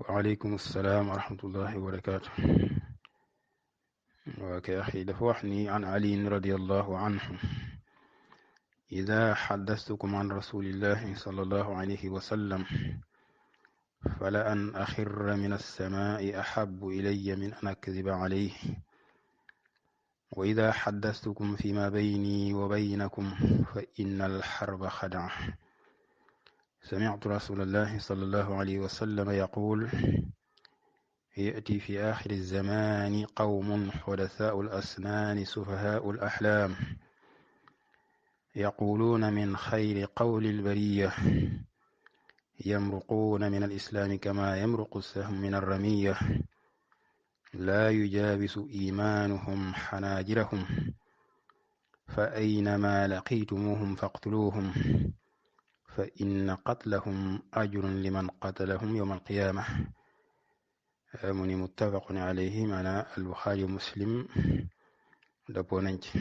وعليكم السلام ورحمة الله وبركاته. وكي أخي دفوحني عن علي رضي الله عنه: إذا حدثتكم عن رسول الله صلى الله عليه وسلم فلأن أخر من السماء أحب إلي من أن أكذب عليه، وإذا حدثتكم فيما بيني وبينكم فإن الحرب خدعة. سمعت رسول الله صلى الله عليه وسلم يقول: يأتي في آخر الزمان قوم حدثاء الأسنان سفهاء الأحلام، يقولون من خير قول البرية، يمرقون من الإسلام كما يمرق السهم من الرمية، لا يجاوز إيمانهم حناجرهم، فأينما لقيتموهم فاقتلوهم، فإن قتلهم أجر لمن قتلهم يوم القيامة. mu ni muttafaqun alayhi, maanaam al-Buxaari Muslim dëppoo nañ ci.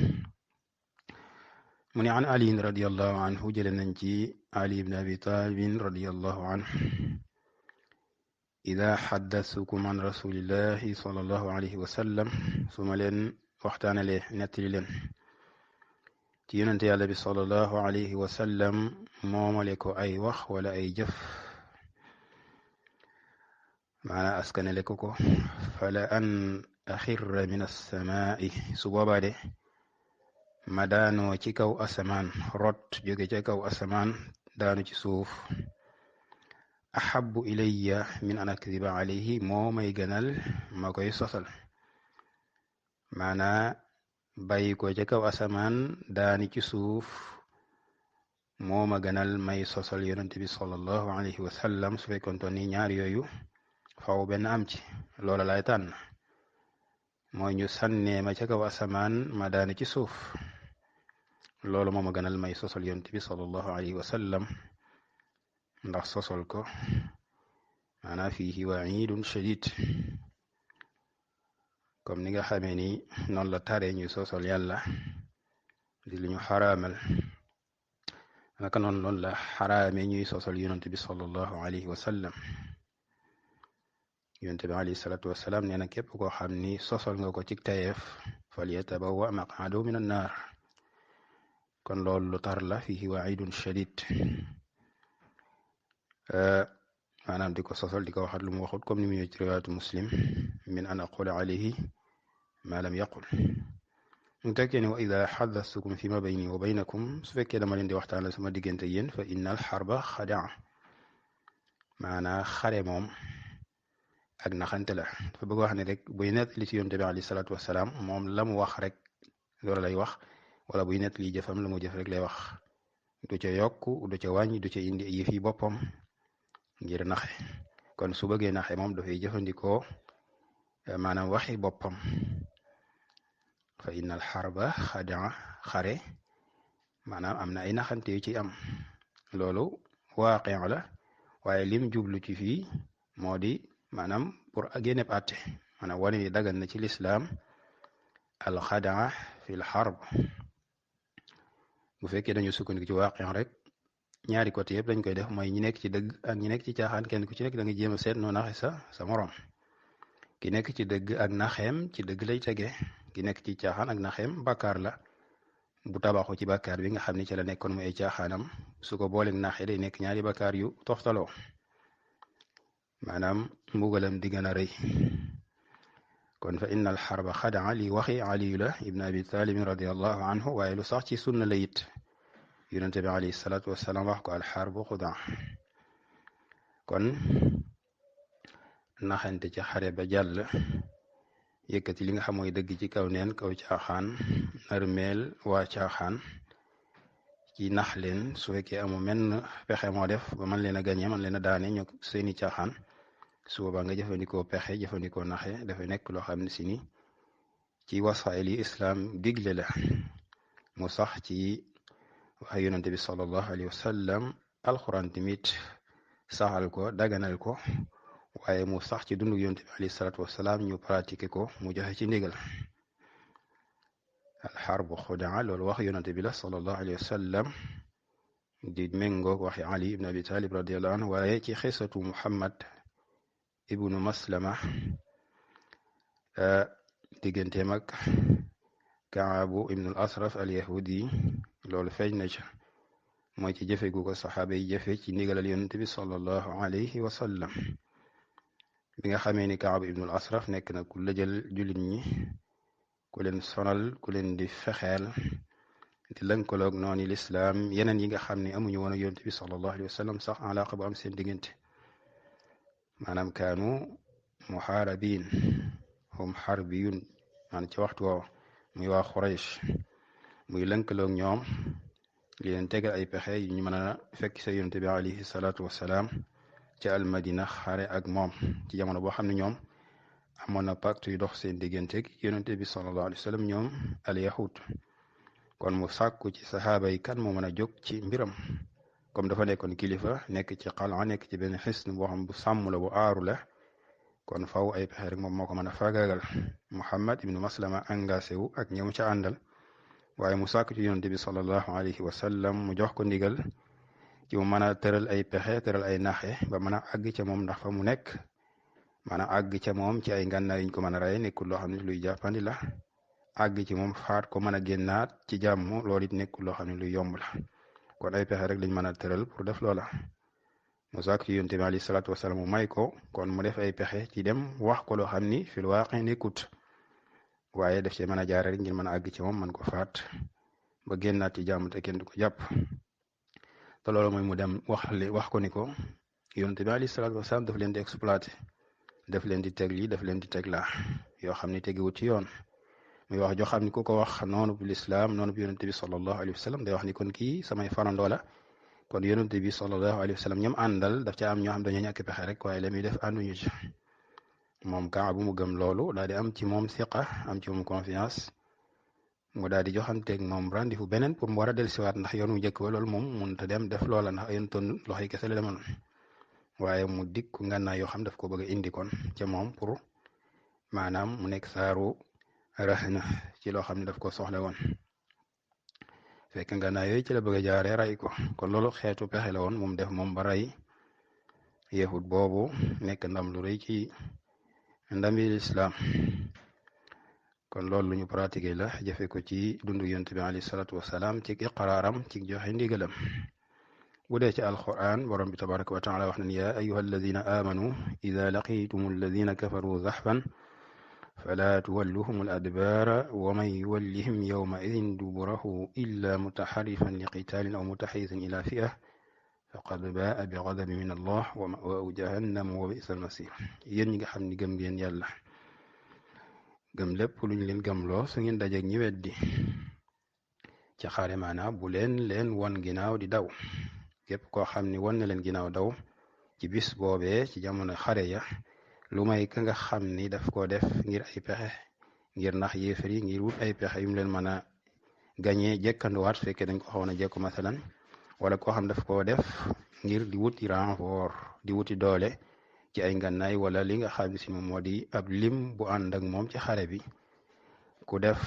mu ni an Ali radiyallahu anhu, jële nañ ci Ali ibn Abi Talib radiyallahu anhu: ida xaddasukum an rasulillahi sallallahu alayhi wa sallam, su ma leen waxtaanalee nettali leen ci yonente yàlla bi sallallahu alayhi wa sallam, moomale ko ay wax wala ay jëf, maanaam askanale ko ko, fala an axirra min alsamaai, su boobaa de ma daanoo ci kaw asamaan, rot jóge ca kaw asamaan daanu ci suuf, ahabu ilayya min an akdiba alayhi, moo may gënal ma koy sosal. maanaa bàyyi ko ca kaw asamaan daani ci suuf moo ma gënal may sosal yonente bi sallallahu alayhi wa sallam. su fekkoon ni ñaar yooyu faw benn am ci, loola lay tànn, mooy ñu sànnee ma ca kaw asamaan ma daane ci suuf, loolu moo ma gënal may sosal yonent bi sallallahu alayhi wa sallam, ndax sosal ko maanaam fiihi waidun shadid, comme ni nga xamee ni noonu la tare ñuy sosal yàlla di lu ñu xaraamal, naka noonu loolu la xaraame ñuy sosal yonent bi sallallahu alayhi wa sallam. yonent bi alayhi salaatu wasalaam nee na képp koo xam ni sosal nga ko ci tayeef, falyatabawwa maq'adahu min annaar, kon loolu lu tar la, fiihi waidun shadid. maanaam di ko sosal, di ko waxat lu mu waxut, comme ni mu ñëw ci riwaayatu Muslim: min an aqula alayhi ma lam yaqul. mu tekkee ne wa ida xaddastukum fi ma bayni wa baynakum, su fekkee dama leen di waxtaanal sama diggante yéen, fa inna al xarba xadaa, maanaa xare moom ak naxante la. dafa bëgg wax ne rek buy nett li ci yonent bi alayhi salaatu wasalaam, moom la mu wax rek loolu lay wax, wala buy nett li jëfam la mu jëf rek lay wax, du ca yokk, du ca wàññi, du ca indi yëf yi boppam ngir naxe. kon su bëggee naxe moom dafay jëfandikoo maanaam waxi boppam. fa inna al xarba xadaa, xare maanaam am na ay naxante yu ci am, loolu waaqi la, waaye lim jublu ci fii moo di maanaam pour génneb àtte, maanaam wane ni dagan na ci lislaam alxadaa fi l xarb. bu fekkee dañu sukkandiku ci waaqi rek, ñaari côté yëpp dañ koy def, mooy ñi nekk ci dëgg ak ñi nekk ci caaxaan, kenn ku ci nekk da nga jéem a seet noo naxe sa morom. ki nekk ci dëgg ak naxeem ci dëgg lay tege, ki nekk ci caaxaan ak naxeem bàkkaar la bu tabaxu ci bàkkaar bi nga xam ne ci la nekkoon mu ay caaxaanam, su ko booleeg naxee day nekk ñaari bàkkaar yu toftaloo, maanaam mbugalam di gën a rëy. kon fa inna al xarba xadaa, li waxi aliyu la ibn abi talib radiallahu anhu, waaye lu sax ci sunna la it, yonente bi alayhi salaatu wasalaam wax ko al xarbu xudaa. kon naxante ci xare ba jàll, yëkkati li nga xam mooy dëgg ci kaw neen, kaw caaxaan, narmeel waa caaxaan ci nax leen. su fekkee amu menn pexe moo def ba man leen a gañe, man leen a daane ñu seeni caaxaan, su boobaa nga jëfandikoo pexe, jëfandikoo naxe, dafay nekk loo xam ne si ni ci wasaayil yi islaam digle la, mu sax ci wax yonente bi sallallahu alayhi wa sallam. alxuraan tamit saxal ko, daganal ko, waaye mu sax ci dundu yonente bi alayhi salaatu wasalaam, ñu pratiquer ko, mu joxe ci ndigal. alxarbu xudaa, loolu wax yonente bi la sallallahu alayhi wa sallam, di méngoog waxi Ali ibn Abi Talib radiallahu anhu, waaye ci xisatu Muhammad ibnu Maslama digganteem ak Kaabu ibnul Asraf al yahudi loolu feeñ na ca mooy ci jëfe gu ko saxaaba yi jëfe ci ndigalal yonent bi sallallahu alayhi wa sallam bi nga xamee ni Kaabu ibnul Asraf nekk na ku lëjal jullit ñi ku leen sonal ku leen di fexeel di lënkaloog noonu lislaam yeneen yi nga xam ne amuñu woon ak yonent bi sallallahu alayhi wa sallam sax alaaqa bu am seen diggante maanaam kaanu muxaarabin hum xarbiyun maanaam ci waxtu woowa muy waa Quraysh muy lënkaloog ñoom li leen tegal ay pexe yu ñu mën a fekk sa yonent bi alayhi salaatu wasalaam ca almadina xare ak moom ci jamono boo xam ne ñoom amoon na pacte yu dox seen digganteeg yonent bi sallallahu alayhi wa sallam ñoom al yahud kon mu sàkku ci saxaaba yi kan moo mën a jóg ci mbiram comme dafa nekkoon kilifa nekk ci xala nekk ci benn xisn boo xam bu sàmm la bu aaru la kon faw ay pexe rek moom moo ko mën a faagaagal Muhammad ibnu Maslama engagé wu ak ñëw ca àndal waaye mu sàkku ci yonent bi sallallahu alayhi wa sallam mu jox ko ndigal ci mu mën a tëral ay pexe tëral ay naxe ba mën a àgg ca moom ndax fa mu nekk mën a àgg ca moom ci ay ngànnaay yuñ ko mën a rey nekkul loo xam ne luy jàppandi la àgg ci moom faat ko mën a génnaat ci jàmm loolu it nekkul loo xam ne luy yomb la kon ay pexe rek lañ mën a tëral pour def loola mu sàkk ci yonent bi alayhi salaatu wasalaam mu may ko kon mu def ay pexe ci dem wax ko loo xam ni fil waaqi nekkut waaye def ci mën a jaare rek ngir mën a àgg ci moom man ko faat ba génnaat ci jàmm te kenn du ko jàpp te loolu mooy mu dem wax ko ni ko yonent bi alayhi salaatu wasalaam daf leen di exploité daf leen di teg lii daf leen di teg laa yoo xam ne tegiwut ci yoon muy wax joo xam ni ku ko wax noonu bu lislaam noonu bu yonent bi sallallahu alayhi wa sallam day wax ni kon kii samay farandoo la kon yonent bi sallallahu alayhi wa sallam ñoom àndal daf ca am ñoo xam dañoo ñàkk pexe rek waaye la muy def ànduñu ci moom Kaab bu mu gëm loolu daal di am ci moom siqa am ci moom confiance mu daal di joxanteeg moom rendez-vous beneen pour mu war a dellusiwaat ndax yoonu njëkk ba loolu moom mënut a dem def loola ndax ayantoon loxo yi kese la demoon waaye mu dikk ngànnaay yoo xam daf ko bëgg a indi kon ca moom pour maanaam mu nekk saaru raxna ci loo xam ne daf ko soxla woon fekk ngànnaay yooyu ci la bëgg a jaaree ray ko kon loolu xeetu pexe la woon moom def moom ba ray yahud boobu nekk ndam lu rëy ci ndami lislaam kon loolu lu ñu pratiqué la jëfe ko ci dundu yonent bi alayhi salaatu wasalaam ci iqraaram ci joxe ndigalam bu dee ci alquran borom bi tabaraka wa taala wax na ya ayuha alladina amanu ida laqitum alladina kafaru zaxfan fala tuwalluhum al adbaara wa man yuwallihim yawma idin duburahu illa mutaxarifan li qitaalin aw mutaxayizan ila fi'a faqad baa bi ghadabin min allah wa ma'waahu jahannam wa bi'sa al masir yéen ñi nga xam ni gëm ngeen yàlla gëm lépp luñ leen gëmloo su ngeen dajeeg ñi weddi ci xaare maanaam bu leen won ginnaaw di daw képp koo xam ni won na leen ginnaaw daw ci bis boobee ci jamono xare ya lu may ka nga xam ni daf koo def ngir ay pexe ngir nax yéefar yi ngir wut ay pexe yu mu leen mën a gañee jekkanduwaat fekkee dañ ko xawoon a jekku masalan wala koo xam daf koo def ngir di wuti renfort di wuti doole ci ay ngànnaay wala li nga xam si moom moo di ab lim bu ànd ak moom ci xare bi ku def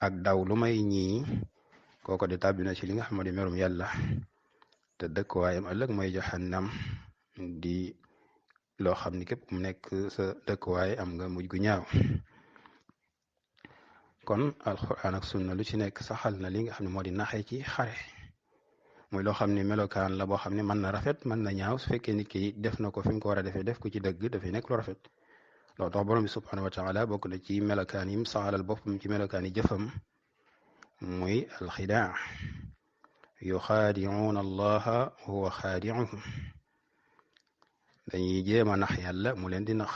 ak daw lu may ñii kooko di tàbbi na ci li nga xam moo di merum yàlla te dëkkuwaayam ëllëg mooy jahannam di loo xam ni képp mu nekk sa dëkkuwaay am nga mujj gu ñaaw kon alquran ak sunna lu ci nekk saxal na li nga xam ne moo di naxe ci xare muy loo xam ne melokaan la boo xam ne mën na rafet mën na ñaaw su fekkee nit ki def na ko fi mu ko war a defee def ko ci dëgg dafay nekk lu rafet loolu tax borom bi subhanahu wa taala bokk na ci melokaan yim saxalal boppam ci melokaan yi jëfam muy alxidaa yuxaadicuuna allaha huwa xaadicuhum dañuy jéem a nax yàlla mu leen di nax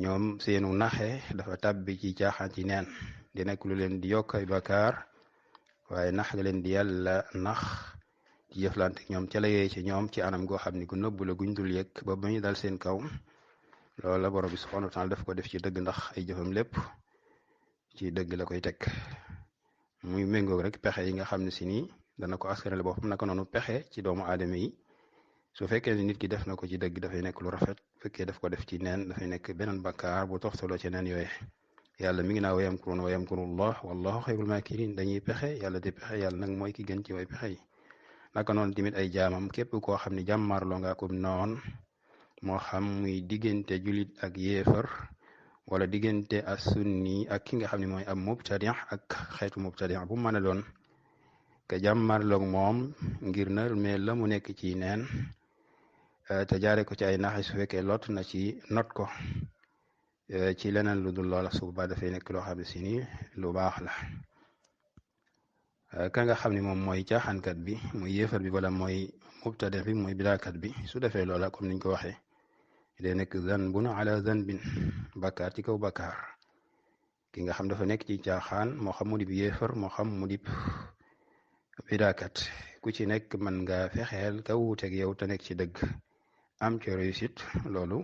ñoom seenu naxe dafa tàbbi ci caaxaan ci neen di nekk lu leen di yokk ay bakaar waaye nax nga leen di yàlla nax ci jëflante ñoom ca la yee ci ñoom ci anam goo xam ni gu nëbbu la guñ dul yëg ba muy dal seen kaw loolu la borom bi subhanahu wa taala daf ko def ci dëgg ndax ay jëfam lépp ci dëgg la koy teg muy méngoog rek pexe yi nga xam ne si nii dana ko askanale boppam naka noonu pexe ci doomu aadama yi su fekkee ni nit ki def na ko ci dëgg dafay nekk lu rafet fekkee daf ko def ci neen dafay nekk beneen bakkaar bu toxtaloo ci neen yooye yàlla mi ngi naa wa yamkuruuna wa yamkurullah wallahu xayrul maakirin dañuy pexe yàlla di pexe yàlla nag mooy ki gën ci way pexe yi naka noonu tamit ay jaamam képp koo xam ne jàmmaarloo nga ko noon moo xam muy diggante julit ak yéefar wala diggante as sunni ak ki nga xam ne mooy am mubtadi ak xeetu mubtadi bu mën a doon ka jàmmarloog moom ngir na mais la mu nekk ci neen te jaare ko ci ay naxi su fekkee lot na ci not ko ci leneen lu dul loola su ba dafay nekk loo xam ne si ni lu baax la ka nga xam ne moom mooy caaxaankat bi muy yéefar bi wala mooy mubtadi bi mooy bidaakat bi su defee loola comme niñ ko waxee day nekk zanbun ala zanbin bakkaar ci kaw bakkaar ki nga xam dafa nekk ci caaxaan moo xam mu dib yéefar moo xam mu dib bidaakat ku ci nekk mën nga fexeel ka wuuteeg yow te nekk ci dëgg am ci réussite loolu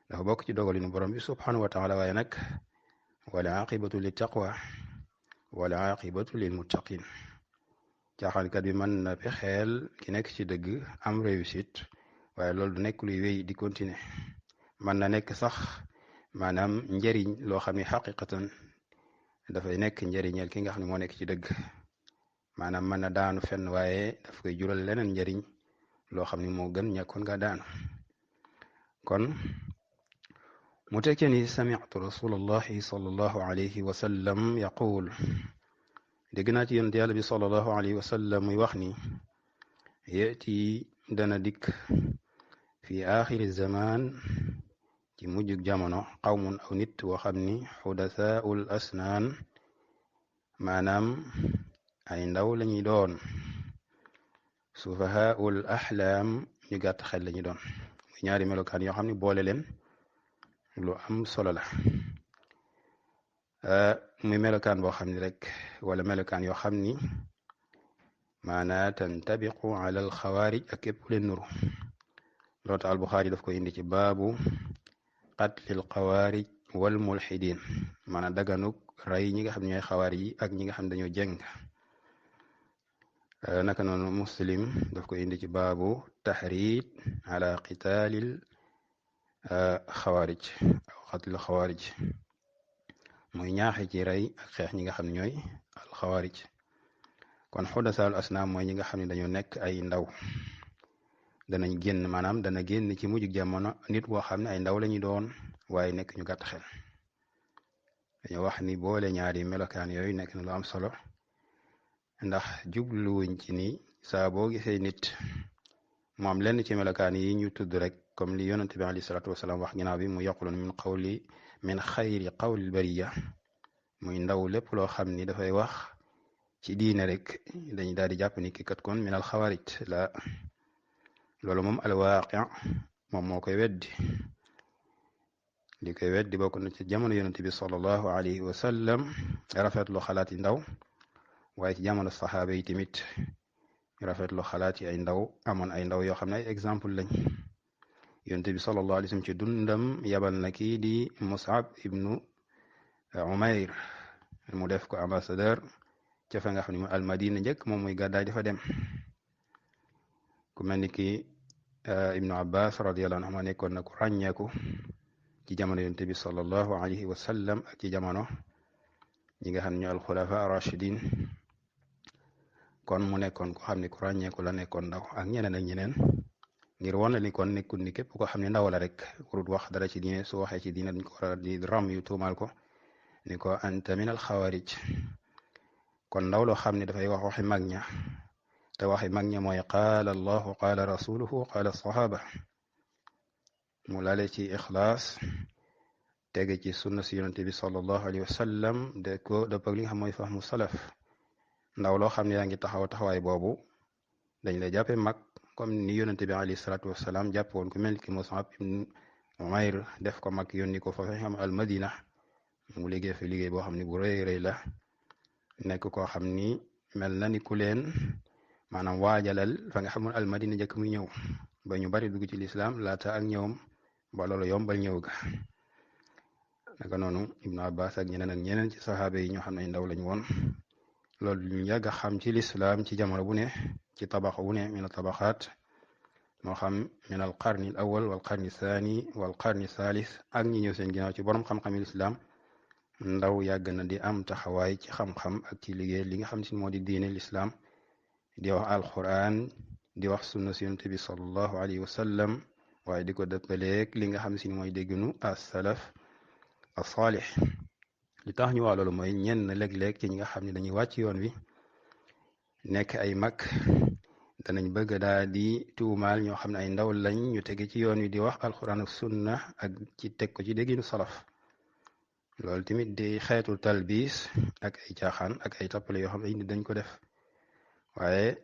dafa bokk ci dogalinu borom bi subhanahu wa taala waaye nag wala aqibatu li taqwa wala aqibatu lil muttaqin caaxaankat bi mën na fexeel ki nekk ci dëgg am réussite waaye loolu du nekk luy wéy di continuer mën na nekk sax maanaam njëriñ loo xam ne xaqiqatan dafay nekk njëriñeel ki nga xam ne moo nekk ci dëgg maanaam mën na daanu fenn waaye daf koy jural leneen njëriñ loo xam ne moo gën ñàkkoon nga daanu kon mu tekkee ni sami'tu rasulallahi sallallahu alayhi wa sallam yaqul dégg naa ci yonent yàlla bi sallallahu alayhi wa sallam muy wax ni yati dana dikk fi axiri zaman ci mujjug jamono qawmun aw nit woo xam ni xudasaul asnaan maanaam ay ndaw lañuy doon sufahaul axlaam ñu gàtt xel lañuy doon muy ñaari melokaan yoo xam ni boole leen lu am solo la muy melokaan boo xam ni rek wala melokaan yoo xam ni maanaa tantabiqu ala al xawaarij ak képp leen nuru loolu tax Albuxaari daf ko indi ci baabu qatlil xawaarij wal mulxidin maanaam daganuk rey ñi nga xam ne ñooy xawaarij yi ak ñi nga xam ne dañoo jeng naka noonu Muslim daf ko indi ci baabu taxriid ala qitaalil xawaarij aw qatlil xawaarij muy ñaaxe ci rey ak xeex ñi nga xam ne ñooy al xawaarij kon xudasaal asnaam mooy ñi nga xam ne dañoo nekk ay ndaw danañ génn maanaam dana génn ci mujj jamono nit boo xam ne ay ndaw lañuy doon waaye nekk ñu gàtt xel dañoo wax ni boole ñaari melokaan yooyu nekk na lu am solo ndax jubluwuñ ci ni saa boo gisee nit moom lenn ci melokaan yi ñu tudd rek comme li yonent bi alayhi salaatu wasalaam wax ginnaaw bi mu yaqulun min xayri qawlil bariya muy ndaw lépp loo xam ni dafay wax ci diine rek dañ daal di jàpp ni ki kat kon min al xawaarij la loolu moom alwaaqi moom moo koy weddi li koy weddi bokk na ci jamono yonent bi sallallahu alayhi wa sallam rafetlu xalaat yi ndaw waaye ci jamono saxaaba yi tamit rafetlu xalaat yi ay ndaw amoon ay ndaw yoo xam ne ay exemple lañ yonent bi sallallahu alayhi wa sallam ci dundam yabal na kii di Mus'ab ibnu Umayr mu def ko ambassadeur ca fa nga xam ne mooy almadina njëkk moom muy gàddaay dafa dem ku mel ni ki ibnu abbas radiallahu anhu ma nekkoon na ku ràññeeku ci jamono yonent bi sallallahu alayhi wa sallam ak ci jamono ñi nga xam ne ñoo alxulafa rachidin kon mu nekkoon ko xam ne ku ràññeeku la nekkoon ndaw ak ñeneen ak ñeneen ngir wan la ni kon nekkul ni képp ko xam ne ndaw la rek warut wax dara ci diine su waxee ci diine dañ ko war a di ram yu tuumaal ko ni ko anta min al xawaarij kon ndaw loo xam ne dafay wax waxi mag ña te waxi mag ña mooy qaala allahu qaala rasuluhu qaala sahaba mu lale ci ixlaas tege ci sunna si yonente bi sallallahu alayhi wa sallam de ko dëpp ak li nga xam mooy fahmu salaf ndaw loo xam ne yaa ngi taxawaay boobu dañ lay jàppe mag comme ni yonente bi alayhi salatu wasalaam jàpp woon ku mel ki Mus'ab ibn Umayr def ko mag yónni ko fa xam al madina mu liggéey fi liggéey boo xam ne bu rëy rëy la nekk koo xam ni mel na ni ku leen maanaam waajalal fa nga xamoon al madina njëkk muy ñëw ba ñu bari dugg ci lislaam laata ak ñëwam ba loolu yombal ñëw ga naka noonu ibnu abbas ak ñeneen ci saxaaba yi ñoo xam ne ay ndaw lañ woon loolu ñu yàgg a xam ci lislaam ci jamono bu ne ci tabax bu ne min tabaxaat moo xam min al qarni al awal wal qarni thani wal qarni thalith ak ñi ñëw seen ginnaaw ci borom xam-xam lislaam ndaw yàgg na di am taxawaay ci xam-xam ak ci liggéey li nga xam si moo di diine lislaam di wax alquran di wax sunna si yonent bi sallallahu alayhi wa sallam waaye di ko dëppaleeg li nga xam si ni mooy dégginu as-salaf as-saalih li tax ñu wax loolu mooy ñenn léeg-léeg ci ñi nga xam ne dañuy wàcc yoon wi nekk ay mag danañ bëgg daal di tuumaal ñoo xam ne ay ndaw lañ ñu tege ci yoon wi di wax alxuraan ak sunna ak ci teg ko ci dégginu salaf loolu tamit di xeetu talbiis ak ay caaxaan ak ay tappale yoo xam ne ay nit dañ ko def waaye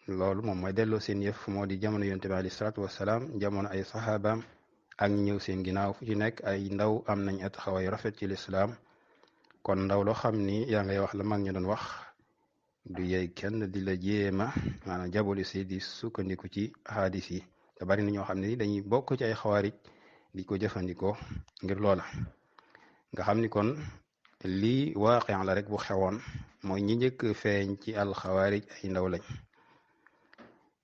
loolu moom mooy delloo seen yëf moo di jamono yonent bi alayhi salaatu wasalaam jamono ay saxaabaam ak ñëw seen ginnaaw fu ci nekk ay ndaw am nañ ay taxawaay rafet ci lislaam kon ndaw loo xam ni yaa ngay wax la mag ñu doon wax du yey kenn di la jéema maanaam jaboli si di sukkandiku ci hadis yi te bari na ñoo xam ne dañuy bokk ci ay xawaarij di ko jëfandikoo ngir loola nga xam ni kon lii waaqi la rek bu xewoon mooy ñi njëkk feeñ ci alxawaarij ay ndaw lañ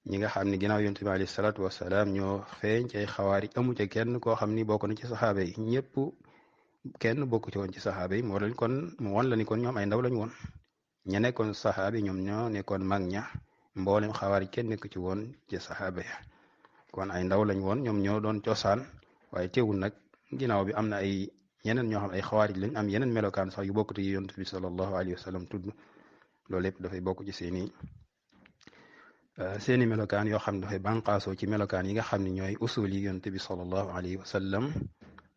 ñi nga xam ne ginnaaw yonent bi alayhi salaatu wasalaam ñoo feeñ ci ay xawaarij amu ca kenn koo xam ni bokk na ci saxaaba yi ñëpp kenn bokku ci woon ci saxaaba yi moo lañ kon mu won la ni kon ñoom ay ndaw lañ woon ña nekkoon saxaaba yi ñoom ñoo nekkoon mag ña mboolem xawaarij kenn nekk ci woon ci saxaaba ya kon ay ndaw lañ woon ñoom ñoo doon cosaan waaye teewul nag ginnaaw bi am na ay ñeneen ñoo xam ay xawaarij lañ am yeneen melokaan sax yu bokkut yi yonent bi sallallahu alayhi wa sallam tudd loolu lépp dafay bokk ci seeni melokaan yoo xam ne dafay banqaasoo ci melokaan yi nga xam ne ñooy usul yi yonent bi sallallahu alayhi wa sallam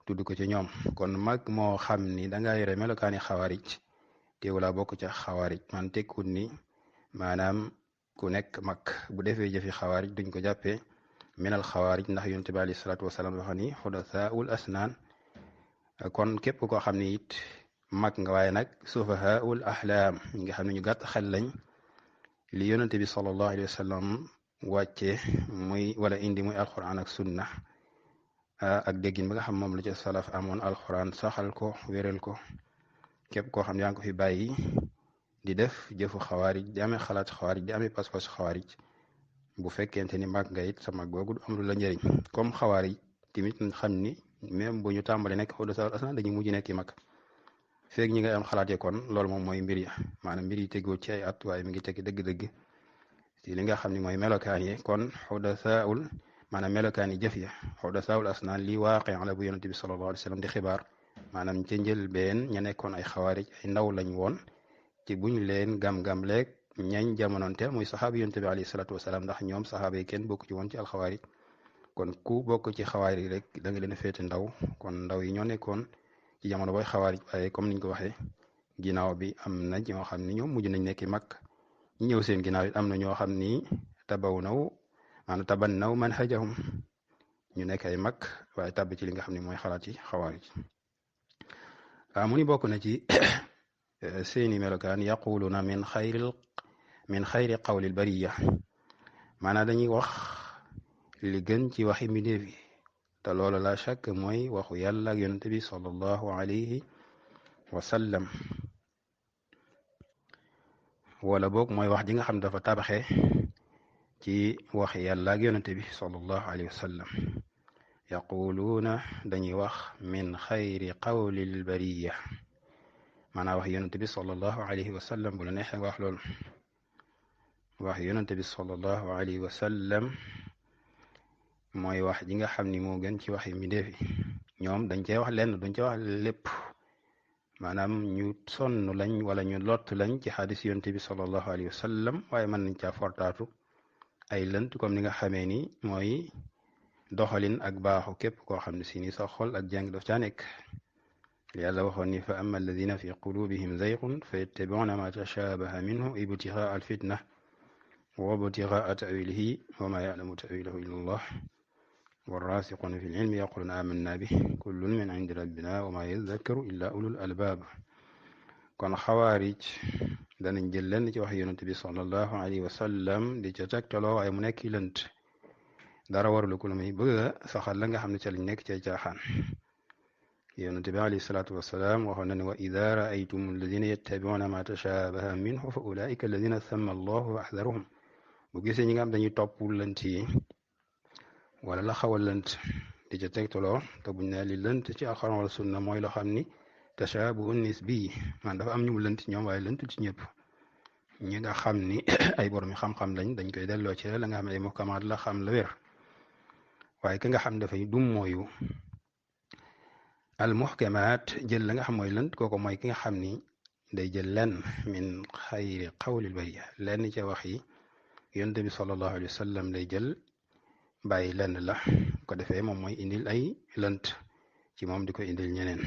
tudd ko ci ñoom kon mag moo xam ni dangaa yore melokaani xawaarij teewu laa bokk ca xawaarij man tekkut ni maanaam ku nekk mag bu defee jëfi xawaarij duñ ko jàppee minal xawaarij ndax yonent bi alayhi salaatu wasalaam wax ni xudasaul asnaan kon képp koo xam ne it mag nga waaye nag sufahaul ahlaam nga xam ne ñu gàtt xel lañ li yonent bi sallallahu alayhi wa sallam wàcce muy wala indi muy alquran ak sunna ak déggin ba nga xam moom la ca salaf amoon alquran saxal ko wéral ko képp koo xam ne yaa ngi ko fi bàyyi di def jëfu xawaarij di amee xalaat xawaarij di amee pas-pas xawaarij bu fekkente ni mag nga it sa mag googu du am lu la njëriñ comme xawaarij tamit xam ni même bu ñu tàmbali nekk xaw sa asna dañuy mujj nekk mag feeg ñi ngay am xalaatee kon loolu moom mooy mbir ya maanaam mbir yi tegoo ci ay at waaye mi ngi teg dëgg-dëgg ci li nga xam ne mooy melokaan yi kon xudasaul maanaam melokaan yi jëf ya xudasaul asnaan lii waaqi la bu yonent bi sallallahu alayhi wa sallam di xibaar maanaam ca njëlbeen ña nekkoon ay xawaarij ay ndaw lañ woon ci buñ leen gam-gam leeg ñañ jamonoonteel muy saxaaba yonent bi alayhi salaatu wasalaam ndax ñoom saxaaba yi kenn bokk ci woon ci alxawaarij kon ku bokk ci xawaarij rek da nga leen a féete ndaw kon ndaw yi ñoo nekkoon ci jamono booy xawaarij waaye comme niñ ko waxee ginnaaw bi am na ñoo xam ni ñoom mujj nañ nekki mag ñi ñëw seen ginnaaw it am na ñoo xam ni tabannaw manhajahum ñu nekk ay mag waaye tàbb ci li nga xam ne mooy xalaat yi xawaarij mu ni bokk na ci seeni melokaan yaquluna min xayri qawlil bariya maanaam dañuy wax li gën ci waxi mbindeef yi te loolu la shakk mooy waxu yàlla ak yonent bi sallallahu alayhi wa sallam wala boog mooy wax ji nga xam dafa tabaxee ci waxi yàlla ak yonent bi sallallahu alayhi wa sallam yaquluuna dañuy wax min xayri qawlil bariya maanaam wax yonent bi sallallahu alayhi wa sallam bu la neexee nga wax loolu wax yonent bi sallallahu alayhi wa sallam mooy wax ji nga xam ni moo gën ci waxi mbindeef yi ñoom dañ cee wax lenn duñ cee wax lépp maanaam ñu sonn lañ wala ñu lott lañ ci xadis yonent bi sallallahu alayhi wa sallam waaye mën nañ caa fortaatu ay lënt comme ni nga xamee ni mooy doxalin ak baaxu képp koo xam ne si ni sa xol ak jàng daf caa nekk yàlla waxoon ni fa amma alladina fi qulubihim zayqun fa yattabiuna ma tashabaha minhu ibtigaa alfitna wa ibtigaa tawilihi wa ma yalamu tawilahu illa allah والراسخون في العلم يقولون آمنا به كل من عند ربنا وما يذكر إلا أولو الألباب kon xawaarij danañ jël lenn ci wax yonent bi sallallahu alayhi wa sallam di ca tegtaloo waaye mu nekk lënt dara warulu ko lu muy bëgg a saxal la nga xam ne ca lañ nekk ca caaxaan yonent bi alayhi salaatu wasalaam waxoon na ne wa ida raaytum alladina yattabiuna ma tashabaha minhu fa ulaika alladina samma allahu wa axdaruhum bu gisee ñi nga xam dañuy topp lënt yi wala la xaw a lënt di ca tegtaloo te buñ ne li lënt ci alxuraan wala sunna mooy loo xam ni tashaabuhu nisbi man dafa am ñu mu lënt ñoom waaye lëntu ci ñëpp ñi nga xam ni ay borom xam-xam lañ dañ koy delloo ci la nga xam ne ay muhkamaat la xam la wér waaye ka nga xam dafay dum mooyu al muhkamaat jël la nga xam mooy lënt kooku mooy ki nga xam ni day jël lenn min xayri qawlil bariya lenn ca wax yi yonent bi sallallahu alayhi wa sallam lay jël bàyyi lenn la ko defee moom mooy indil ay lënt ci moom di ko indil ñeneen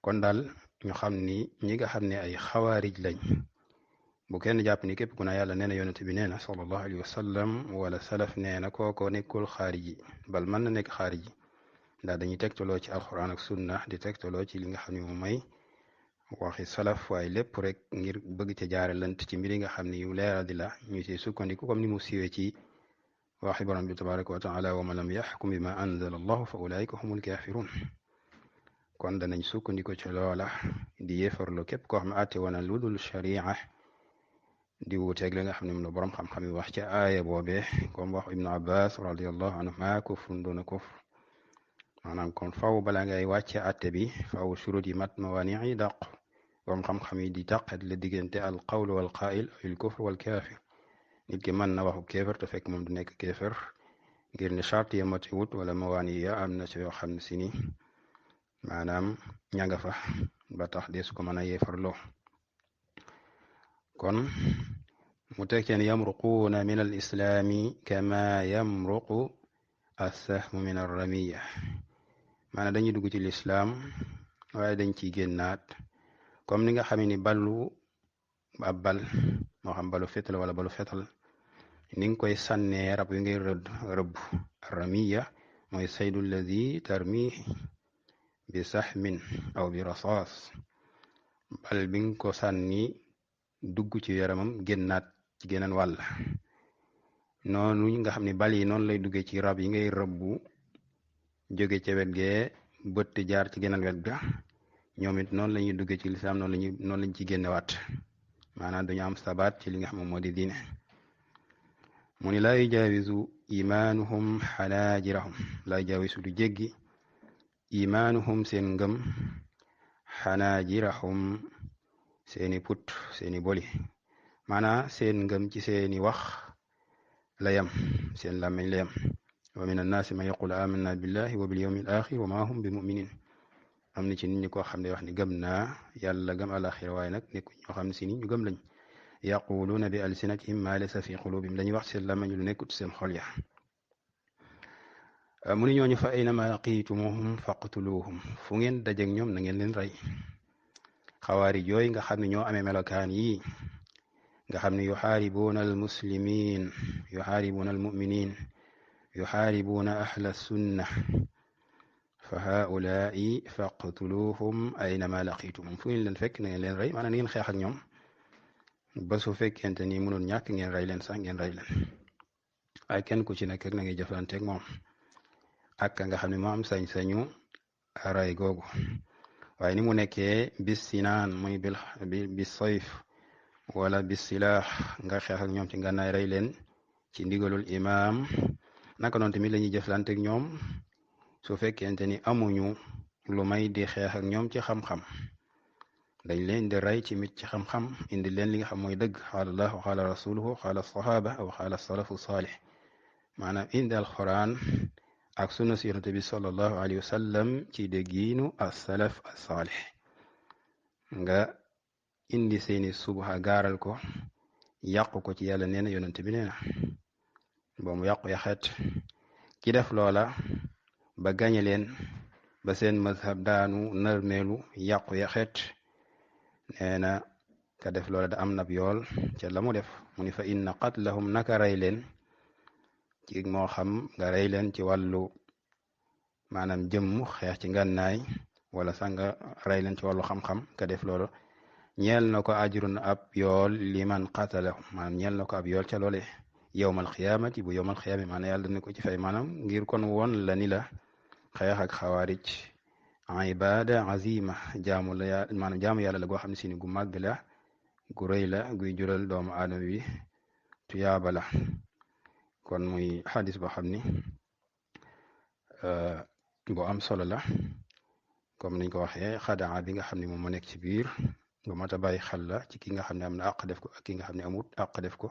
kon daal ñu xam ni ñi nga xam ne ay xawaarij lañ bu kenn jàpp ni képp ku na yàlla nee na yonent bi nee na sallallahu alayhi wa sallam wala salaf nee na kooko nekkul xaariji bal mën na nekk xaariji ndax dañuy tegtaloo ci alquran ak sunna di tegtaloo ci li nga xam ne moom may waxi salaf waaye lépp rek ngir bëgg ca jaare lant ci mbir yi nga xam ne yu leera di la ñu ci sukkandiku comme ni mu siwee ci waxi borom bi tabaraka wa taala wa man lam yaxkum bima anzala allahu fa ulaika humul kafirun kon danañ sukkandiku ci loola di yéefarlu képp koo xam ne àtte woon lu dul sharia di wuuteeg la nga xam ne moom la borom xam-xam yi wax ca aaya boobee comme wax ibnu abbas radiallahu anhuma kufrun duna kufr maanaam kon faw bala ngay wàcce àtte bi faw shurut yi mat mawaani yi dàq borom xam-xam yi di tàqat la diggante al qawl wal qaa'il al kufr wal kaafir nit ki mën na waxu kéefar te fekk moom du nekk kéefar ngir ne charte ya mati wut wala mawaani ya am na ci yoo xam ne si ni maanaam ña nga fa ba tax des ko mën a yeefarloo kon mu teg ceen yamruquuna min al islaami kama yamruqu assahmu min arramiya maanaam dañuy dugg ci lislaam waaye dañ ciy génnaat comme ni nga xam ni ballu ab bal moo xam balu fetal wala balu fetal ni nga koy sànnee rab yi ngay rëbb arramiya mooy saydu alladi tarmih bi saxmin aw bi rasaas bal bi nga ko sànni dugg ci yaramam génnaat ci geneen wàll noonu nga xam ne bal yi noonu lay duggee ci rab yi ngay rëbbu jóge ca wet gee bëtt jaar ci geneen wet ga ñoom it noonu la ñuy duggee ci lislaam noonu lañ ci génnewaat maanaam dañu am sabaat ci li nga xam moo di diine mu ni laa yujaawizu imaanuhum xanaajirahum laa yujaawizu du jéggi imaanuhum seen ngëm xanaajirahum seeni put seeni boli maanaam seen ngëm ci seeni wax la yam seen làmmiñ la yam wa min annaasi man yaqulu amanna billahi wa bil yawmi al axir wa ma hum bi muminin am na ci nit ñi koo xam ne wax ni gëm naa yàlla gëm alaxira waaye nag nekku ñoo xam ne si ni ñu gëm lañ yaquluuna bi alsinatihim ma laysa fi qulubihim dañuy wax seen làmmiñ lu nekkut seen xol ya mu ni ñooñu fa aynama laqiitumuhum faqtuluhum fu ngeen dajeg ñoom na ngeen leen rey xawaari jooy nga xam ne ñoo amee melokaan yi nga xam ne yuxaaribuuna almuslimin yuxaaribuuna almuminin yuxaaribuuna ahla sunna fa haulaai faqtuluhum aynama laqiitumuhum fu ngeen leen fekk na ngeen leen rey maanaam ngeen xeex ak ñoom ba su fekkente ni mënul ñàkk ngeen rey leen sax ngeen rey leen waaye kenn ku ci nekk na ngay jëflanteeg moom ak nga xam ne moo am sañ-sañu ray googu waaye ni mu nekkee bis sinaan muy bis sayf wala bis silaax nga xeex ak ñoom ci ngànnaay rey leen ci ndigalul imaam naka noonu tamit la ñuy jëflanteeg ñoom su fekkente ni amuñu lu may di xeex ak ñoom ci xam-xam dañ leen di rey ci mit ci xam-xam indi leen li nga xam mooy dëgg qaala allahu qaala rasuluhu qaala sahaba aw qaala salafu saalih maanaam indi alquran ak sunna si yonent bi sallallahu alayhi wa sallam ci déggiinu as-salaf as-saalih nga indi seeni subha gaaral ko yàqu ko ci yàlla nee na yonent bi nee na ba mu yàqu yaxeet ki def loola ba gañe leen ba seen mazhab daanu nërmeelu yàqu yaxeet nee na ka def loola da am nab yool ca la mu def mu ni fa inna qatlahum naka rey leen ci moo xam nga rey leen ci wàllu maanaam jëmm xeex ci ngànnaay wala sax nga rey leen ci wàllu xam-xam ka def loolu ñeel na ko ajrun ab yool liman qatalahum maanaam ñeel na ko ab yool ca loole yowmal xiyaamati bu yowmal xiyaama maanaam yàlla dana ko ci fay maanaam ngir kon woon la ni la xeex ak xawaarij ibada azima jaamu la maanaam jaamu yàlla la goo xam ne si ni gu màgg la gu rëy la guy jural doomu aadama bi tuyaaba la kon muy xadis boo xam ni bu am solo la comme niñ ko waxee xadaa bi nga xam ne moom moo nekk ci biir bu mat a bàyyi xel la ci ki nga xam ne am na àq def ko ak ki nga xam ne amut àq def ko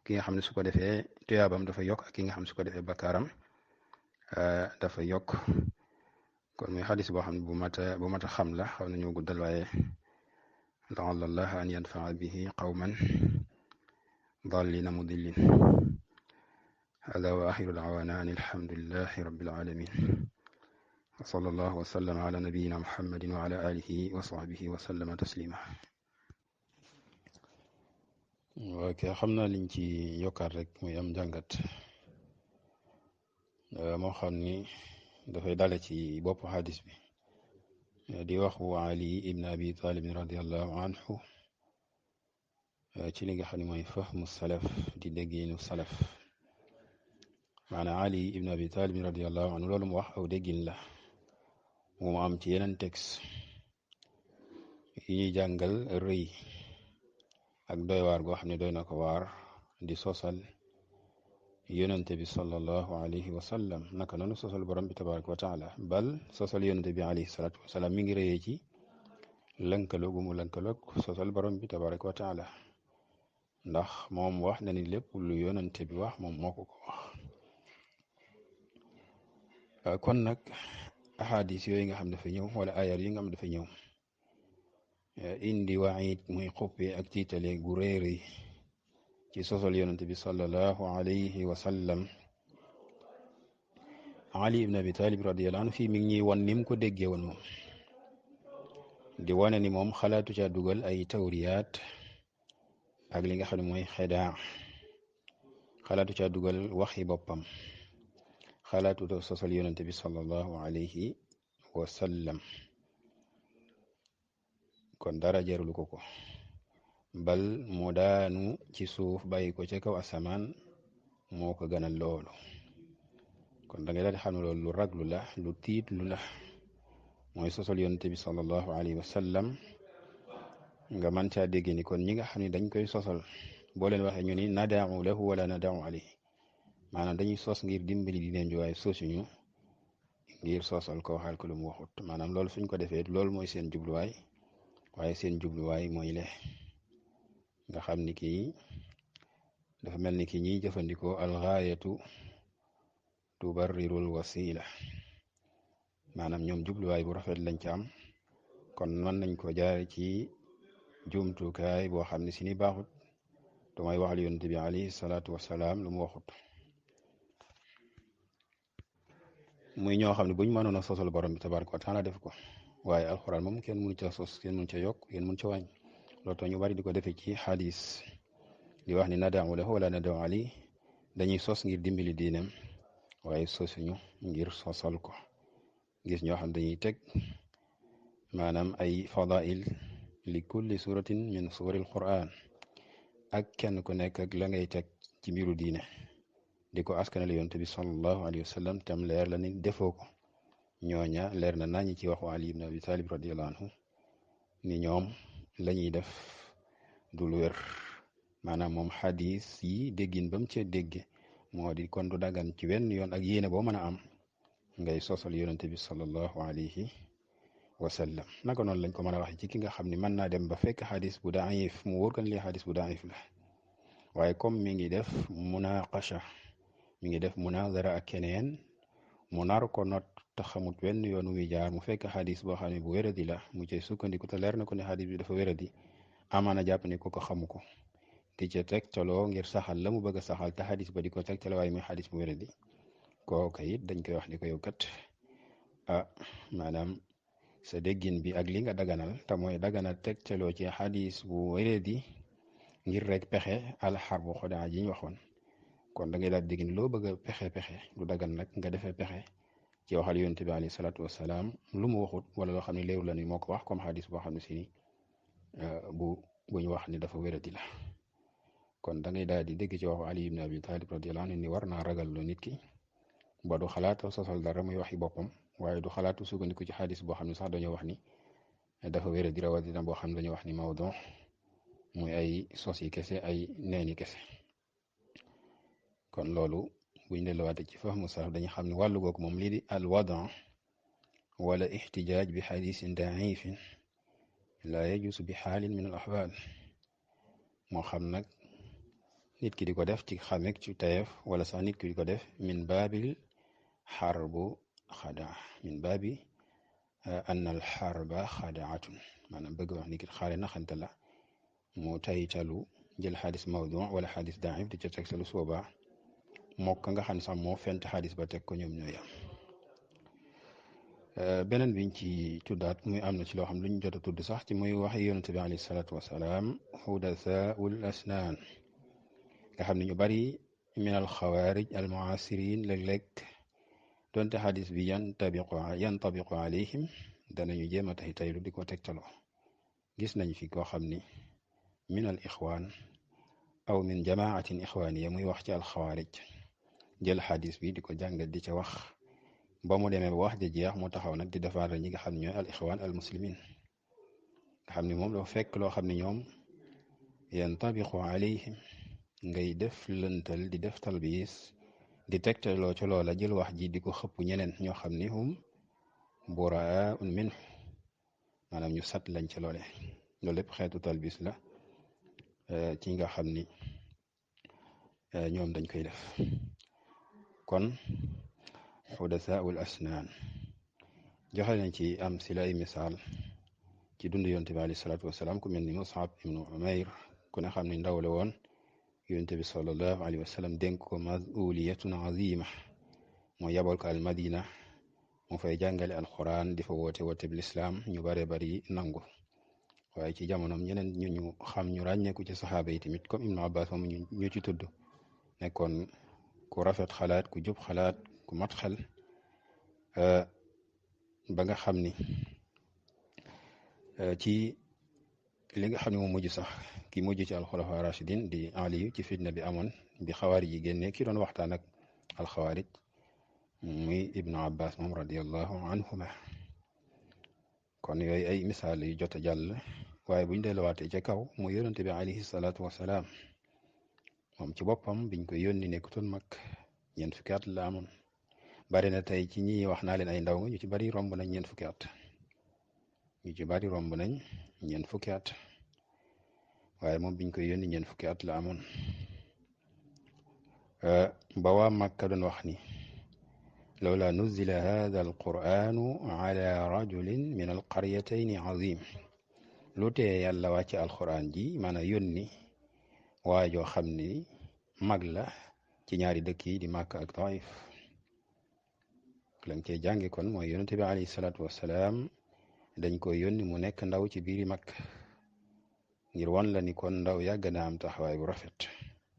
ki nga xam ne su ko defee tuyaabam dafa yokk ak ki nga xam ne su ko defee bakkaaram dafa yokk kon muy xadis boo xam ne bu mat a xam la xaw nañu guddal waaye laalla allah an yanfaa bihi qawman dallina mudillin hada wa axiru daawana an alhamdulilahi rabbil alamin wa sallallahu wa sallam ala nabiyina muhammadin wa ala alihi wa sahbihi wa sallama taslima. ok xam naa liñ ci yokkaat rek muy am njàngat moo xam ni dafay dale ci bopp xadis bi di waxu Ali ibn Abi Talib radiallahu anhu ci li nga xam ne mooy fahmu salaf di dégginu salaf maanaam Ali ibn Abi Talib radiallahu anhu loolu mu wax aw déggin la mu am ci yeneen texte yi ñuy jàngal rëy ak doy waar goo xam ne doy na ko waar di sosal yonente bi sallallahu alayhi wa sallam naka noonu sosal borom bi tabaraka wa taala bal sosal yonente bi alayhi salatu wasalaam mi ngi rëyee ci lënkaloo gu mu lënkaloog sosal borom bi tabaraka wa taala ndax moom wax na ni lépp lu yonente bi wax moom moo ko wax kon nag ahadis yooyu nga xam dafa ñëw wala ayar yi nga xam dafa ñëw indi waayit muy xuppe ak tiitale gu réeri ci sosal yonente bi sallallahu alayhi wa sallam Ali ibn Abi Talib radiyallahu anhu fii mi ngi ñuy wan ni mu ko déggee woon moom di wane ni moom xalaatu caa dugal ay tawriyaat ak li nga xam ne mooy xedaa xalaatu caa dugal waxi boppam xalaatu sosal yonente bi sallallahu alayhi wa sallam kon dara jarul ko bal mu daanu ci suuf bàyyi ko ca kaw asamaan moo ko gënal loolu kon da ngay daal di xam ne loolu lu raglu la lu tiit lu la mooy sosal yonente bi sallallahu alayhi wa sallam nga mën caa dégg ni kon ñi nga xam ne dañ koy sosal boo leen waxee ñu ni nadaamu lahu wala nadaamu alayhi maanaam dañuy sos ngir dimbali di leen waaye sosuñu ngir sosal ko waxal ko lu mu waxut maanaam loolu suñ ko defee loolu mooy seen jubluwaay waaye seen jubluwaay mooy le nga xam ni kii dafa mel ni ki ñiy jëfandikoo alxaayatu tubarrirul wasila maanaam ñoom jubluwaay bu rafet lañ ci am kon mën nañ ko jaare ci jumtukaay boo xam ne si ni baaxut te mooy waxal yonent bi alayhi salaatu wasalaam lu mu waxut muy ñoo xam ne buñ mënoon a sosal borom bi tabaraka wa taala def ko waaye alxuraan moom kenn mënu ca sos kenn mënu ca yokk kenn mënu ca wàññ loolu tax ñu bari di ko defee ci xadis di wax ni nadaamu lahu wala nadaamu ali dañuy sos ngir dimbali diineem waaye sosuñu ngir sosal ko gis ñoo xam dañuy teg maanaam ay fadail li kulli suratin min suril quran ak kenn ku nekk ak la ngay teg ci mbiru diine di ko askanale yonent bi sallallahu alayhi wa sallam tam leer la ni defoo ko ñooña leer na nañi ci waxu Ali ibn Abi Talib radiyallahu anhu ni ñoom lañuy def du lu wér maanaam moom xadis yi déggin ba mu cee dégge moo di kon du dagan ci wenn yoon ak yéene boo mën a am ngay sosal yonente bi sallallahu alayhi wa sallam naka noonu lañ ko mën a waxe ci ki nga xam ne mën naa dem ba fekk xadis bu daif mu wóor kan li xadis bu daif la waaye comme mi ngi def munaqasha mi ngi def munazara ak keneen mu nar ko not te xamut wenn yoon muy jaar mu fekk xadis boo xam ne bu wéradi la mu cay sukkandiku te leer na ko ne xadis bi dafa wéradi amaana jàpp ne ko xamu ko di ca tegtaloo ngir saxal la mu bëgg a saxal te xadis ba di ko tegtaloo waaye muy xadis bu wéradi kooka it dañ koy wax ni ko yow kat maanaam sa déggin bi ak li nga daganal te mooy daganal tegtaloo ci xadis bu wéradi ngir rek pexe alxar bu xodaa ji ñu waxoon kon da ngay daal déggin loo bëgg a pexe lu dagan nag nga defee pexe ci waxal yonent bi alayhi salaatu wasalaam lu mu waxut wala loo xam ne léeru la ni moo ko wax comme xadis boo xam ne si ni bu ñu wax ni dafa wéradi la kon da ngay daal di dégg ci waxu Ali ibn Abi Talib radiyallahu anhu ni war naa ragal lu nit ki ba du xalaata sosal dara muy waxi boppam waaye du xalaatu sukkandiku ci xadis boo xam ne sax dañoo wax ni dafa wéradi rawatina boo xam ne dañoo wax ni mawdu muy ay sos yi kese ay neeni kese kon loolu buñ delluwaate ci fahmu salaf dañu xam ne wàllu googu moom lii di al wadan wala ixtijaaj bi xadisin daifin la yajusu bi xaalin min al axwaal moo xam nag nit ki di ko def ci xamek ci tayef wala sax nit ki di ko def min baabil xarbu xadaa min baabi anna al xarba xadaatun maanaam bëgg wax ni ki xaare naxante la mu taytalu jël xadis mawdu wala xadis daif di ca tegtalu su boobaa mook ka nga xam ne sax moo fent xadis ba teg ko ñoom ñooy am beneen biñ ci tuddaat muy am na ci loo xam lu ñu jot a tudd sax ci muy wax yonente bi alayhi salaatu wasalaam xudasaul asnaan nga xam ne ñu bari min al xawaarij al muasirin léeg-léeg donte xadis bi yantabiqu alayhim danañu jéem a taxi taylu di ko tegtaloo gis nañ fi koo xam ni min al ixwaan aw min jamaatin ixwaaniya muy wax ci al xawaarij jël xadis bi di ko jàngat di ca wax ba mu demee ba wax ja jeex mu taxaw nag di defar ñi nga xam ne ñooy al ixwaan al muslimin nga xam ne moom dafa fekk loo xam ne ñoom yantabiqu alayhim ngay def lëntal di def talbiis di tegtaloo ci loola jël wax ji di ko xëpp ñeneen ñoo xam ni hum buraaun minhu maanaam ñu sat lañ ci loole loolu lépp xeetu talbiis la ci nga xam ni ñoom dañ koy def kon xudasaul asnaan joxe nañ ci am si la ay misaal ci dund yonte bi alayhi salaatu wasalaam ku mel ni Mus'ab ibnu Umayr ku ne xam ni ndaw la woon yonte bi sallallahu alayhi wa sallam dénk ko masuliyatun azima moo yabal ko al madina mu fay jàngale alquran di fa woote bi lislaam ñu bare bari nangu waaye ci jamonoom ñeneen ñu xam ñu ràññeeku ci saxaaba yi tamit comme Ibnu Abbas moom ñu ci tudd nekkoon ku rafet xalaat ku jub xalaat ku mat xel ba nga xam ni ci li nga xam ne moom mujj sax ki mujj ci alxulafa rashidin di Ali ci fitna bi amoon bi xawaarij yi génne ki doon waxtaan ak alxawaarij muy Ibnu Abbas moom radiallahu anhuma kon yooyu ay misaal yu jot a jàll waaye buñ delluwaatee ca kaw mu yonente bi alayhi salaatu wasalaam moom ci boppam biñ koy yónni nekkutoon mag ñeent fukki at la amoon bari na tey ci ñi wax naa leen ay ndaw nga ñu ci bari romb nañ ñeent fukki at waaye moom biñ koy yónni ñeent fukki at la amoon ba waa Makka doon wax ni lawla nuzila hada alquranu ala rajulin min alqaryatayni azim lu tee yàlla wàcc alquran ji maanaam yónni waajoo xam ni mag la ci ñaari dëkk yi di Makka ak Taif lañ cee jàngi kon mooy yonente bi alayhi salaatu wassalaam dañ koy yónni mu nekk ndaw ci biiri mag ngir wan la ni kon ndaw yàgg na am taxawaay bu rafet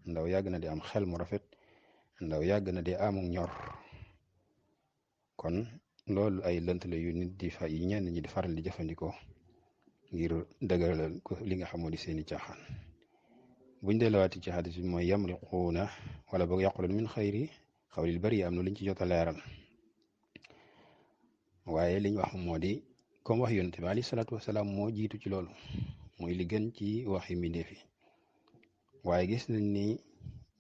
ndaw yàgg na di am xel mu rafet ndaw yàgg na di amuk ñor kon loolu ay lënt la yu nit di fa yi ñenn ñi di faral di jëfandikoo ngir dëgëral ko li nga xamoo di seeni caaxaan buñ delluwaati ci xadis bi mooy yamriquuna wala boog yaqulun min xayri xawlil bari am na liñ ci jot a leeral waaye liñ wax moo di comme wax yonent bi alayhi salaatu wasalaam moo jiitu ci loolu mooy li gën ci waxi mbindeef yi waaye gis nañ ni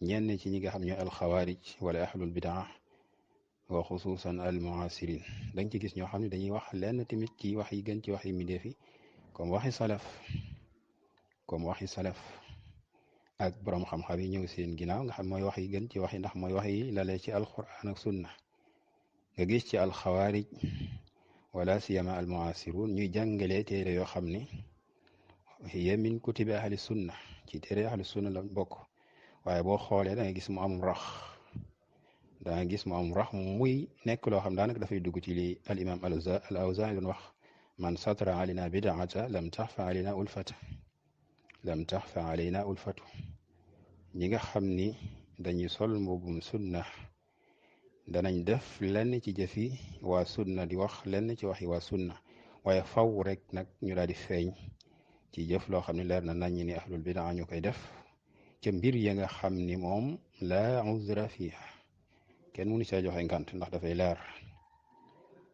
ñenn ci ñi nga xam ñooy alxawaarij wala ahlul bidaa wa xusuusan al muasirin dañ ci gis ñoo xam ne dañuy wax lenn tamit ci wax yi gën ci waxi mbindeef yi comme waxi salaf ak borom xam-xam yi ñëw seen ginnaaw nga xam mooy wax yi gën ci wax yi ndax mooy wax yi lalee ci alquran ak sunna nga gis ci alxawaarij wala siyama al muasirun ñuy jàngalee téere yoo xam ni hiya min kutubi ahli sunna ci téere ahli sunna la bokk waaye boo xoolee da nga gis mu am rax muy nekk loo xam daanaka dafay dugg ci li al imam al awzaa'i doon wax man satara alina bidaata lam taxfa alayna ulfatu ñi nga xam ni dañuy sol mbubum sunna danañ def lenn ci jëfi waa sunna di wax lenn ci waxi waa sunna waaye faw rek nag ñu daal di feeñ ci jëf loo xam ne leer na nañ ni ahlul bidaa ñu koy def ca mbir ya nga xam ni moom la uzra fiha kenn mënu caa joxe ngant ndax dafay leer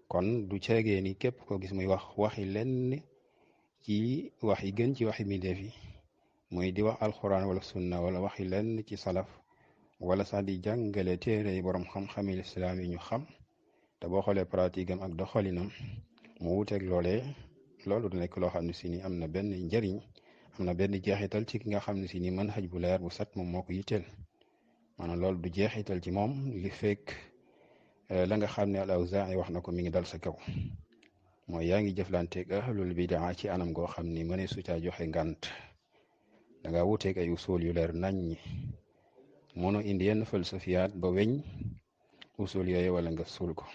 kon du ceegee ni képp ko gis muy wax waxi lenn ci wax yi gën ci waxi mbindeef yi muy di wax alquran wala sunna wala waxi lenn ci salaf wala sax di jàngale téere yi borom xam-xami lislaam yi ñu xam te boo xoolee pratique am ak doxalinam mu wuteeg loolu du nekk loo xam ne si ni am na benn njëriñ am na benn jeexital ci ki nga xam ne si ni manhaj bu leer bu set moom moo ko yitteel maanaam loolu du jeexital ci moom li fekk la nga xam ne al-Awzaa'i wax na ko mi ngi dal sa kaw mooy yaa ngi jëflanteeg ahlul bidaa ci anam goo xam ni mëne su caa joxe ngànt da ngaa wuteeg ay usul yu leer naññi mënoo indi yenn falsafiyaat ba weñ usul yooyu wala nga suul ko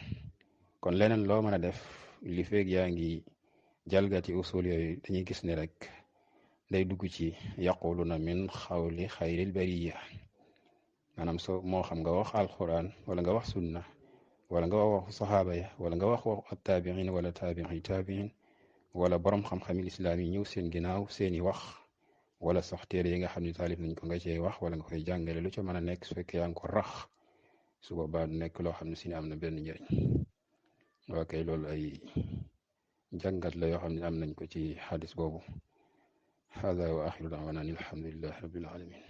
kon leneen loo mën a def li feeg yaa ngi jalgati usul yooyu dañuy gis ne rek day dugg ci yaquluna min xawli xayril bariya maanaam so moo xam nga wax alquran wala nga wax sunna wala nga wax waxu saxaaba ya wala nga wax waxu attaabiin wala taabiin wala borom xam-xami islaam yi ñëw seen ginnaaw seeni wax wala sax téere yi nga xam ne taalif nañ ko nga cey wax wala nga koy jàngale lu ca mën a nekk su fekkee yaa ngi ko rax su boobaa du nekk loo xam ne si ne am na benn njëriñ waa kay loolu ay jàngat la yoo xam ne am nañ ko ci xadis boobu hada wa axiru daawana an alhamdulillahi rabbil alamin